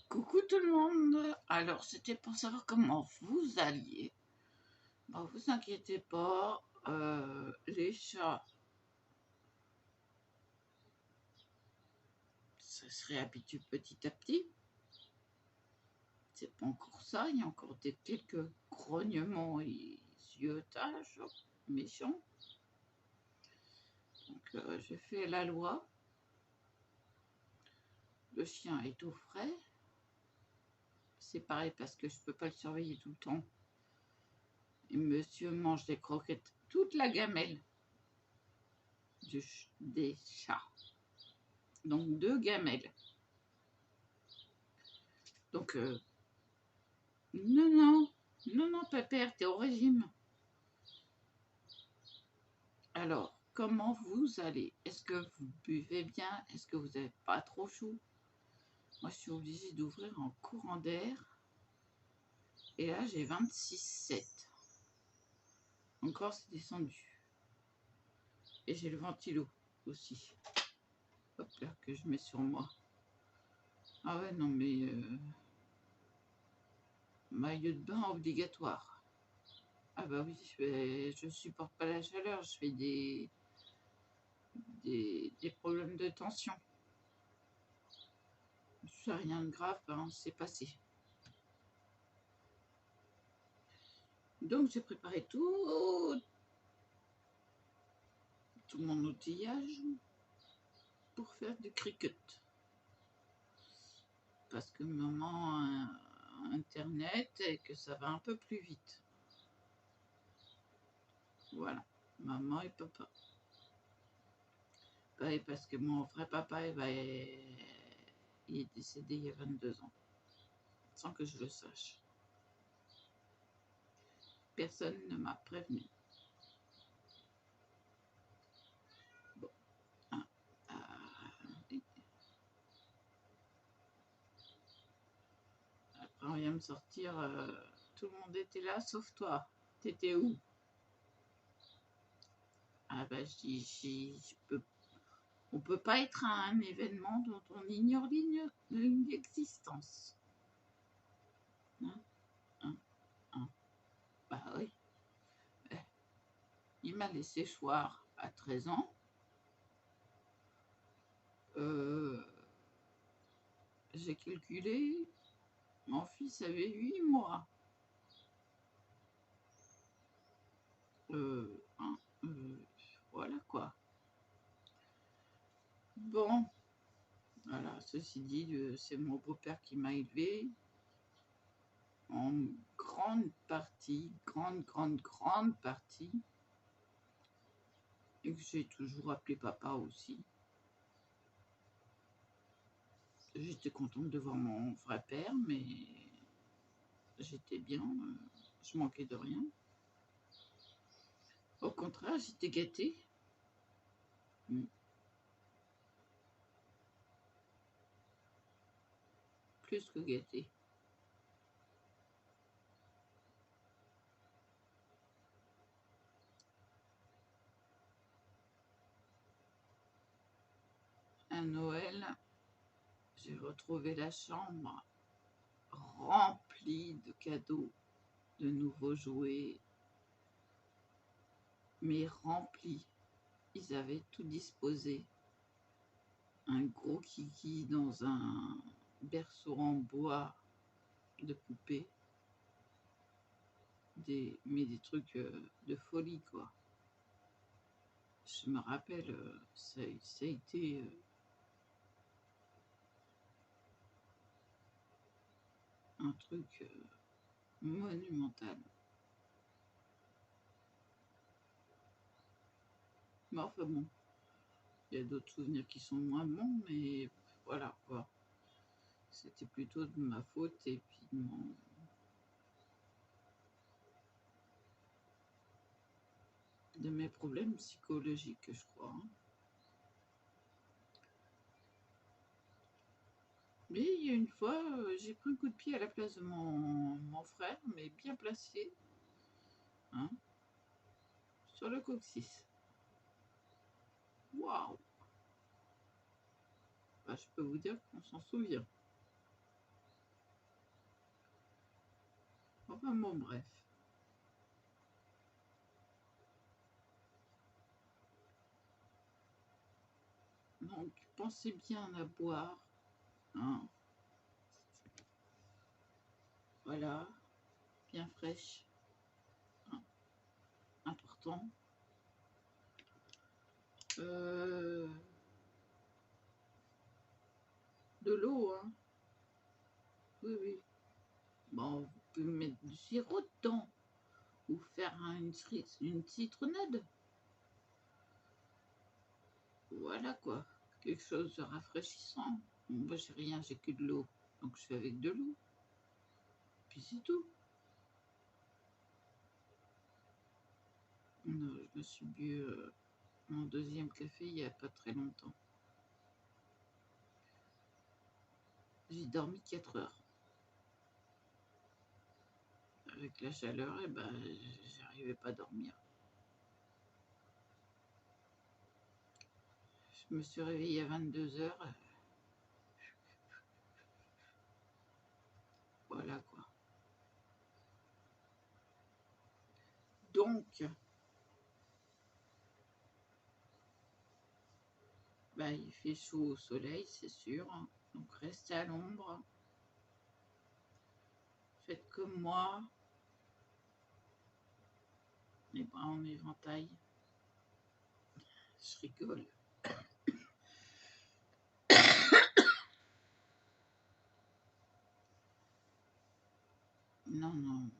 Coucou tout le monde. Alors, c'était pour savoir comment vous alliez. Bon, vous inquiétez pas, les chats, ça se réhabitue petit à petit. C'est pas encore ça, il y a encore quelques grognements et ziotages méchants. Donc, j'ai fait la loi. Le chien est au frais. C'est pareil parce que je peux pas le surveiller tout le temps. Et monsieur mange des croquettes toute la gamelle des chats. Donc 2 gamelles. Donc non, pépère, t'es au régime. Alors, comment vous allez? Est-ce que vous buvez bien? Est-ce que vous n'avez pas trop chaud? Moi, je suis obligée d'ouvrir un courant d'air. Et là, j'ai 26,7. Encore, c'est descendu. Et j'ai le ventilo aussi. Hop là, que je mets sur moi. Ah ouais, non, mais maillot de bain obligatoire. Ah bah oui, je supporte pas la chaleur. Je fais des problèmes de tension. C'est rien de grave, hein, c'est passé. Donc j'ai préparé tout mon outillage pour faire du cricket. Parce que maman a internet et que ça va un peu plus vite. Voilà, maman et papa. Et parce que mon vrai papa, il est décédé il y a 22 ans. Sans que je le sache. Personne ne m'a prévenu. Bon. Après, on vient me sortir. Tout le monde était là, sauf toi. T'étais où? Ah bah, on peut pas être à un événement dont on ignore l'existence. Bah oui. Il m'a laissé choir à 13 ans. J'ai calculé, mon fils avait 8 mois. Voilà quoi. Bon, voilà, ceci dit, c'est mon beau-père qui m'a élevé en grande partie, grande partie, et que j'ai toujours appelé papa aussi. J'étais contente de voir mon vrai père, mais j'étais bien, je manquais de rien. Au contraire, j'étais gâtée. Plus que gâtée. À Noël, j'ai retrouvé la chambre remplie de cadeaux, de nouveaux jouets, mais remplie. Ils avaient tout disposé. Un gros kiki dans un berceau en bois de poupée. Mais des trucs de folie, quoi. Je me rappelle, ça a été un truc monumental. Mais enfin bon, il y a d'autres souvenirs qui sont moins bons, mais voilà quoi. C'était plutôt de ma faute et puis de mes problèmes psychologiques, je crois. Mais il y a une fois, j'ai pris un coup de pied à la place de mon frère, mais bien placé, hein, sur le coccyx. Waouh! Bah, je peux vous dire qu'on s'en souvient. Enfin bon, bref. Donc, pensez bien à boire, hein, voilà, bien fraîche, hein, important. De l'eau, hein, oui, oui. Bon, vous pouvez mettre du sirop dedans ou faire une citronnade. Voilà quoi, quelque chose de rafraîchissant. Moi, j'ai rien, j'ai que de l'eau, donc je fais avec de l'eau. Puis c'est tout. Non, je me suis bu mon deuxième café il n'y a pas très longtemps. J'ai dormi 4 heures. Avec la chaleur, et ben, j'arrivais pas à dormir. Je me suis réveillée à 22 heures. Voilà quoi. Donc, bah, il fait chaud au soleil, c'est sûr. Donc, restez à l'ombre. Faites comme moi. Les bras en éventail. Je rigole. Non, non,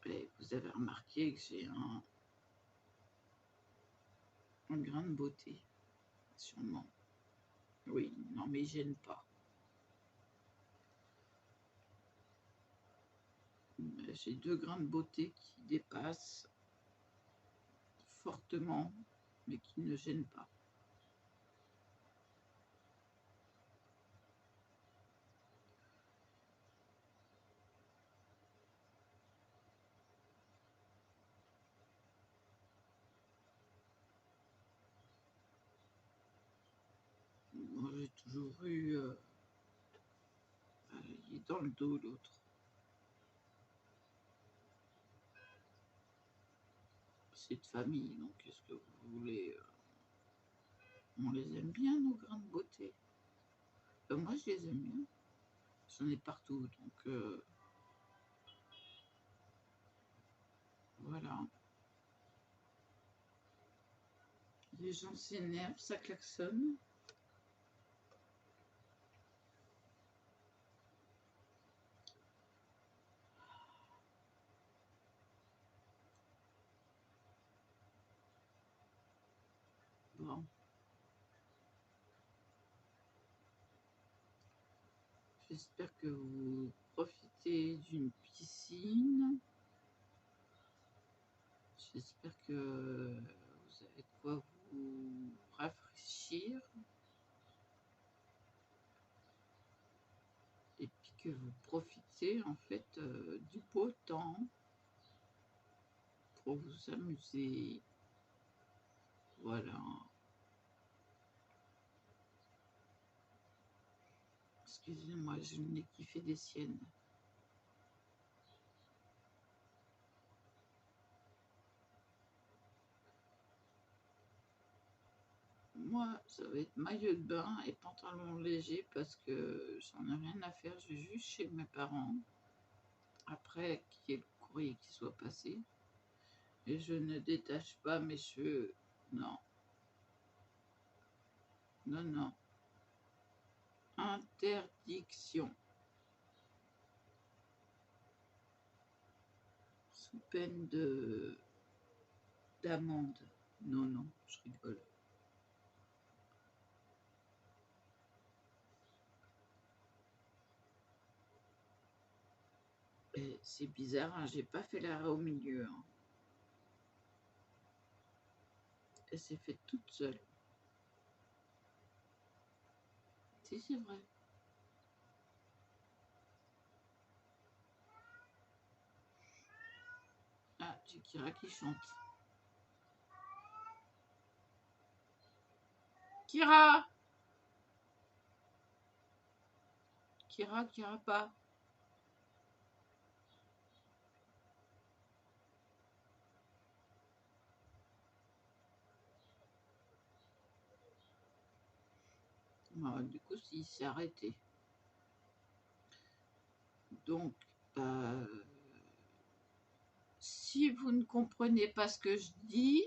mais vous avez remarqué que j'ai un grain de beauté, sûrement. Oui, non, mais il gêne pas. J'ai 2 grains de beauté qui dépassent fortement, mais qui ne gênent pas. Moi, j'ai toujours eu... il est dans le dos, l'autre. C'est de famille, donc qu'est-ce que vous voulez on les aime bien, nos grains de beauté. Moi, je les aime bien. J'en ai partout, donc voilà. Les gens s'énervent, ça klaxonne. Bon. J'espère que vous profitez d'une piscine. J'espère que vous avez de quoi vous rafraîchir. Et puis que vous profitez en fait du beau temps pour vous amuser. Voilà. Excusez-moi, j'ai le nez qui fait des siennes. Moi, ça va être maillot de bain et pantalon léger parce que j'en ai rien à faire. Je vais juste chez mes parents. Après qu'il y ait le courrier qui soit passé. Et je ne détache pas mes cheveux. Non. Non, non. Interdiction. Sous peine d'amende. Non, non, je rigole. Et c'est bizarre, hein, j'ai pas fait l'arrêt au milieu. Hein. Elle s'est faite toute seule. Si, c'est vrai. Ah, j'ai Kira qui chante. Kira! Kira pas. Ah, du coup, il s'est arrêté. Donc, si vous ne comprenez pas ce que je dis,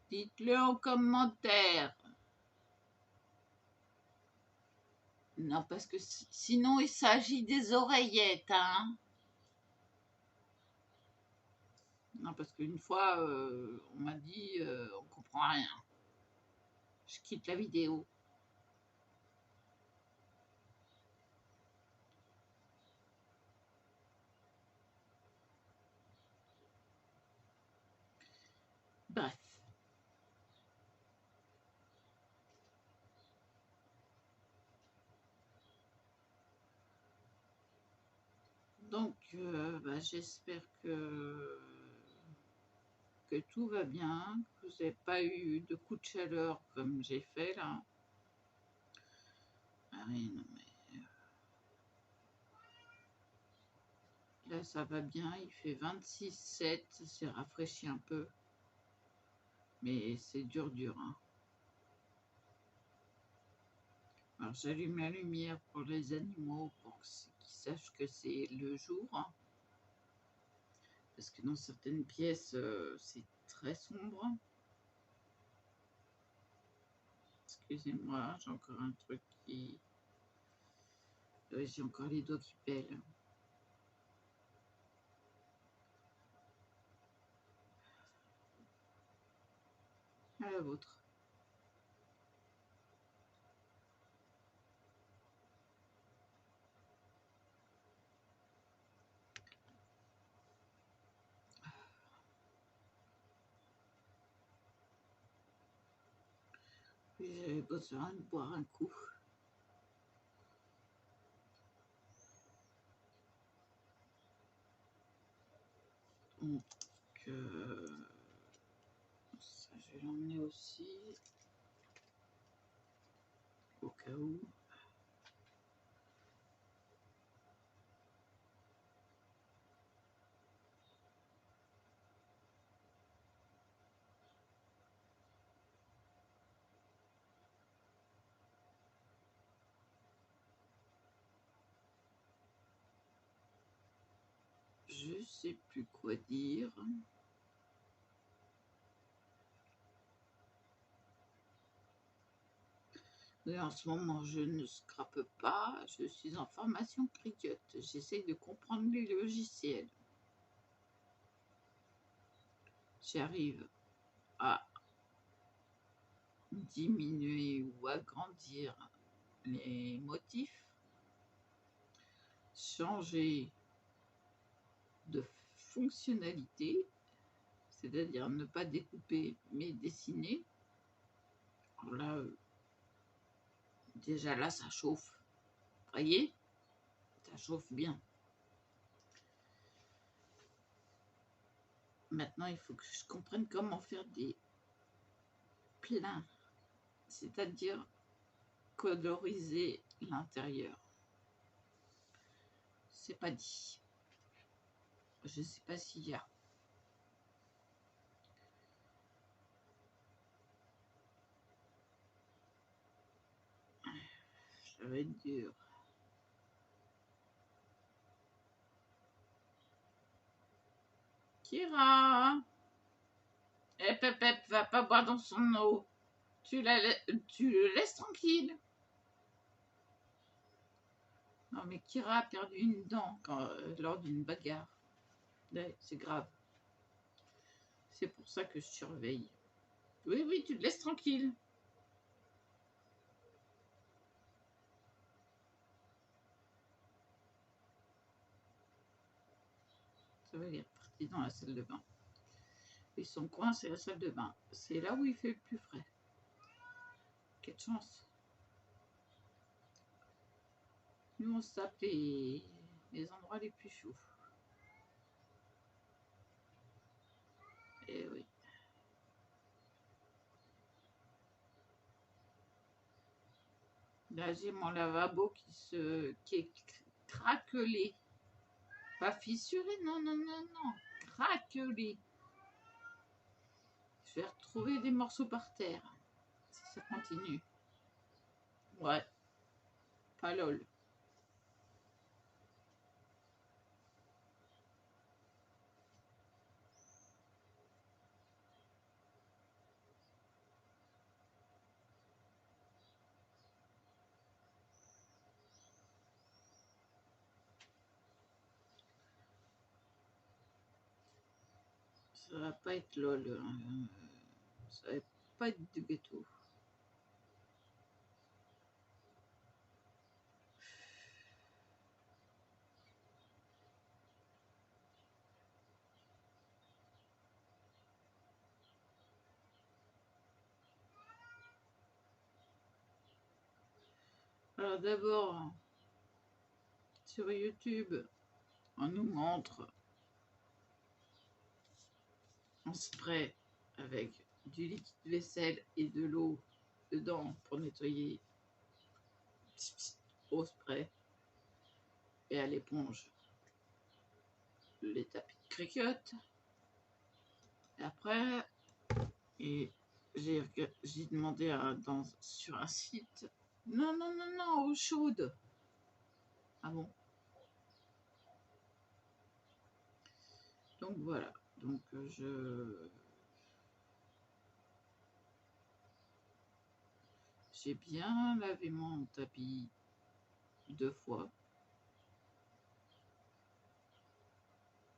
dites-le en commentaire. Non, parce que sinon, il s'agit des oreillettes, hein. Non, parce qu'une fois, on m'a dit, on comprend rien. Je quitte la vidéo. Bref. Donc, j'espère que tout va bien, que vous n'avez pas eu de coup de chaleur comme j'ai fait là. Ah oui, non mais... Là, ça va bien, il fait 26,7, c'est rafraîchi un peu. Mais c'est dur, hein. Alors, j'allume la lumière pour les animaux, pour qu'ils sachent que c'est le jour. Hein. Parce que dans certaines pièces, c'est très sombre. Excusez-moi, j'ai encore un truc qui... j'ai encore les doigts qui pèlent. À la vôtre. J'avais besoin de boire un coup. Donc, ça, je vais l'emmener aussi, au cas où. Je sais plus quoi dire. Mais en ce moment, je ne scrape pas. Je suis en formation Cricut. J'essaye de comprendre les logiciels. J'arrive à diminuer ou agrandir les motifs, changer de fonctionnalité, c'est-à-dire ne pas découper mais dessiner. Alors là, déjà là, ça chauffe. Vous voyez, ça chauffe bien. Maintenant, il faut que je comprenne comment faire des pleins, c'est-à-dire coloriser l'intérieur. C'est pas dit. Je sais pas s'il y a. Ça va être dur. Kira! Hep, hep, hep, va pas boire dans son eau. Tu le laisses tranquille. Non, mais Kira a perdu une dent lors d'une bagarre. Ouais, c'est grave. C'est pour ça que je surveille. Oui, oui, tu le laisses tranquille. Ça va, il est reparti dans la salle de bain. Et son coin, c'est la salle de bain. C'est là où il fait le plus frais. Quelle chance. Nous, on se tape les endroits les plus chauds. Et oui. Là, j'ai mon lavabo qui est craquelé. Pas fissuré, non, non, non, non. Craquelé. Je vais retrouver des morceaux par terre. Si ça continue. Ouais. Pas lol. Ça va pas être lol. Ça va pas être du gâteau. Alors d'abord, sur YouTube, on nous montre un spray avec du liquide vaisselle et de l'eau dedans pour nettoyer au spray et à l'éponge les tapis de cricket. Et après, j'ai demandé sur un site. Non, non, non, non, eau chaude. Ah bon? Donc voilà. Donc j'ai bien lavé mon tapis 2 fois.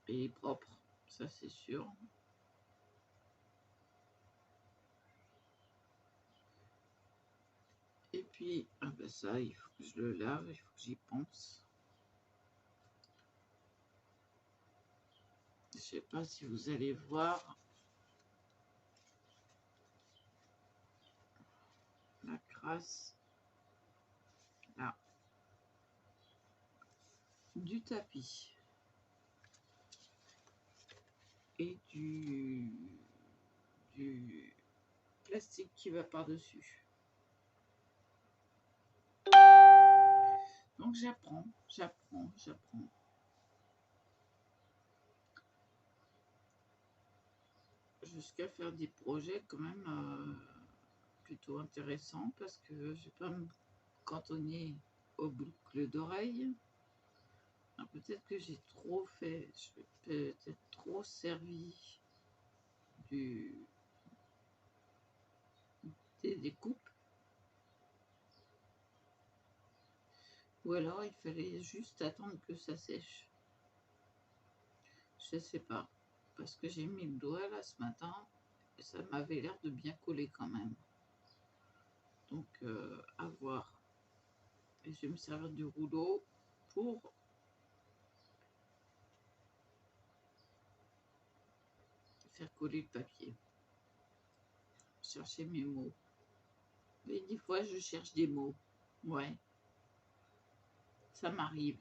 Et il est propre, ça c'est sûr. Et puis, ah ben ça, il faut que je le lave, il faut que j'y pense. Je sais pas si vous allez voir la crasse là du tapis et du plastique qui va par-dessus. Donc j'apprends. Jusqu'à faire des projets quand même plutôt intéressants parce que je vais pas me cantonner aux boucles d'oreilles. Peut-être que j'ai trop fait, je vais peut-être trop servi des découpes. Ou alors il fallait juste attendre que ça sèche. Je sais pas. Parce que j'ai mis le doigt là ce matin et ça m'avait l'air de bien coller quand même. Donc à voir. Et je vais me servir du rouleau pour faire coller le papier. Chercher mes mots. Mais des fois je cherche des mots. Ouais. Ça m'arrive.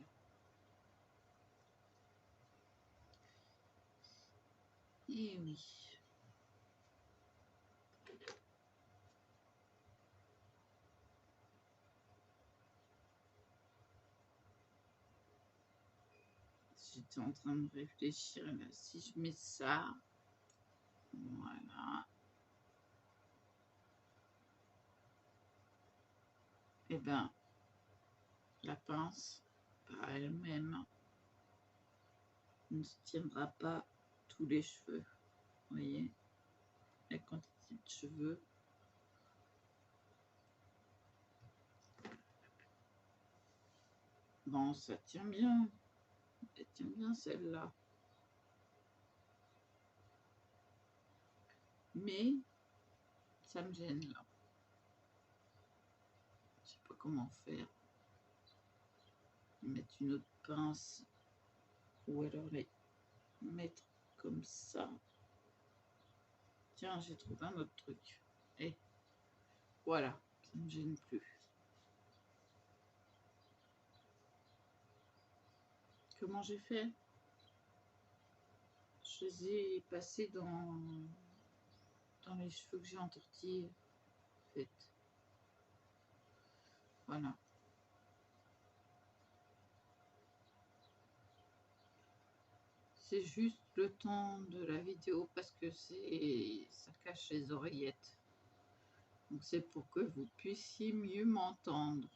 Et oui. J'étais en train de réfléchir là, si je mets ça, voilà, et ben la pince par elle-même ne tiendra pas tous les cheveux. Vous voyez la quantité de cheveux. Bon, ça tient bien. Elle tient bien celle-là. Mais ça me gêne là. Je sais pas comment faire. Mettre une autre pince ou alors les mettre comme ça. Tiens, j'ai trouvé un autre truc. Et voilà, ça ne me gêne plus. Comment j'ai fait? Je les ai passés dans les cheveux que j'ai entortillés. En fait. Voilà. C'est juste le temps de la vidéo parce que ça cache les oreillettes. Donc c'est pour que vous puissiez mieux m'entendre.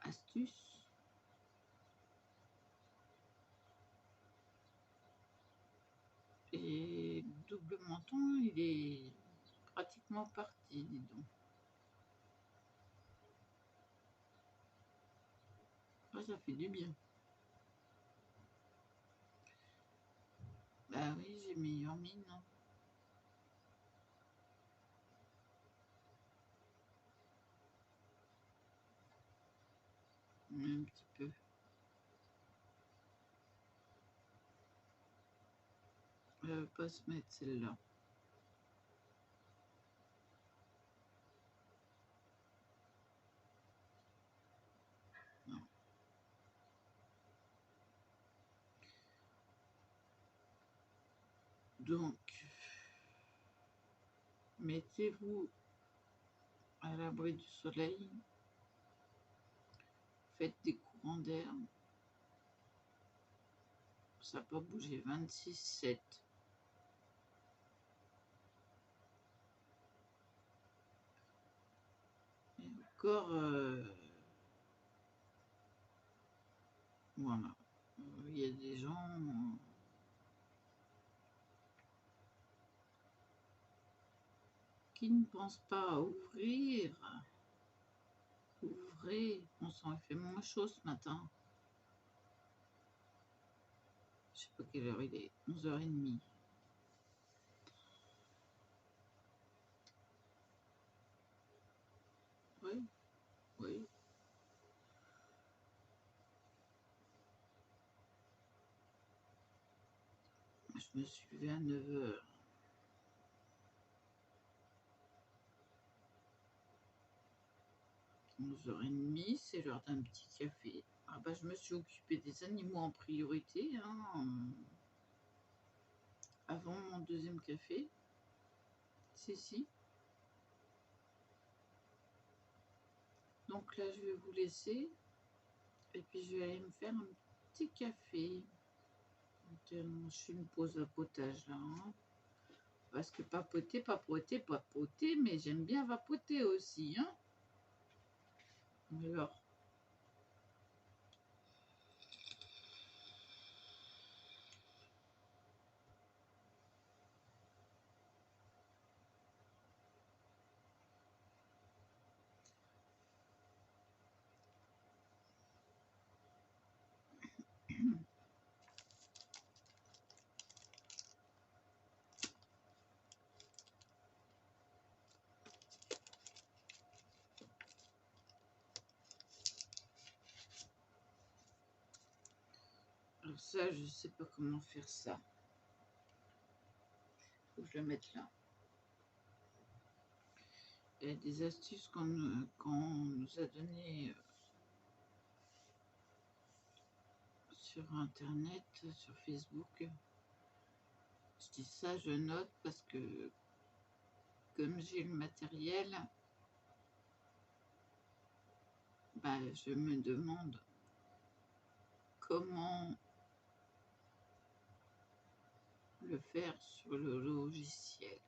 Astuce. Et le double menton, il est pratiquement parti, dis donc. Ah, ça fait du bien. Bah oui, j'ai meilleure mine. Un petit peu. Elle ne veut pas se mettre celle-là. Non. Donc, mettez-vous à l'abri du soleil. Faites des courants d'air. Ça n'a pas bougé. 26,7. Et encore, voilà. Il y a des gens qui ne pensent pas à ouvrir. Ouvrez. On sent il fait moins chaud ce matin. Je sais pas quelle heure il est. 11h30. Oui, oui. Je me suis levée à 9h. 11h30, c'est l'heure d'un petit café. Ah bah, je me suis occupée des animaux en priorité, hein, avant mon deuxième café. Si. Donc là, je vais vous laisser. Et puis, je vais aller me faire un petit café. Je fais une pause à potage, là. Hein. Parce que papoter, mais j'aime bien vapoter aussi. Hein. Alors, ça, je sais pas comment faire ça. Faut que je le mette là. Il y a des astuces qu'on nous a données sur Internet, sur Facebook. Je dis ça, je note parce que comme j'ai le matériel, bah, je me demande comment le faire sur le logiciel.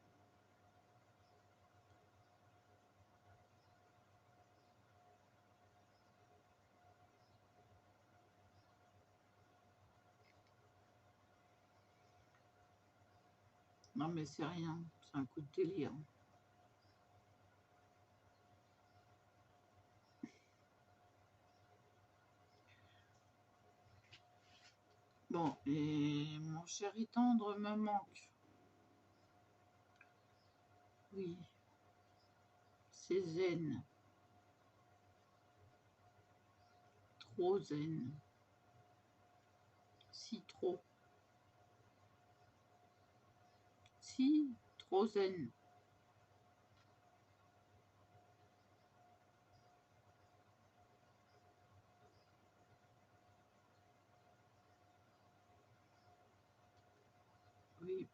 Non mais c'est rien, c'est un coup de délire. Bon, et mon chéri tendre me manque. Oui, c'est zen. Trop zen. Si trop. Si, trop zen.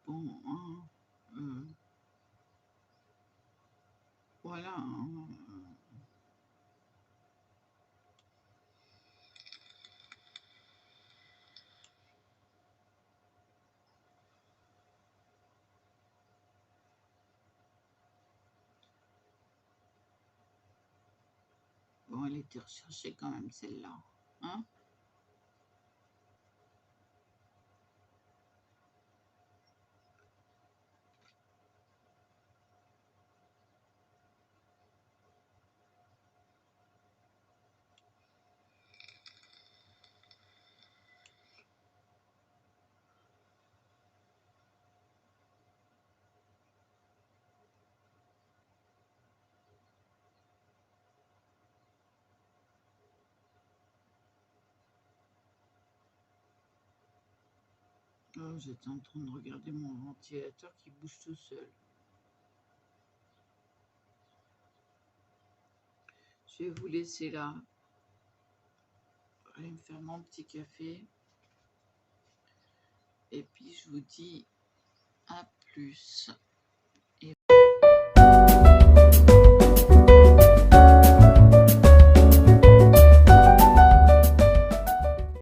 bon, hein, voilà. Hein, bon, elle était recherchée quand même, celle-là. Hein? Oh, j'étais en train de regarder mon ventilateur qui bouge tout seul. Je vais vous laisser là. Je vais aller me faire mon petit café. Et puis je vous dis à plus. Et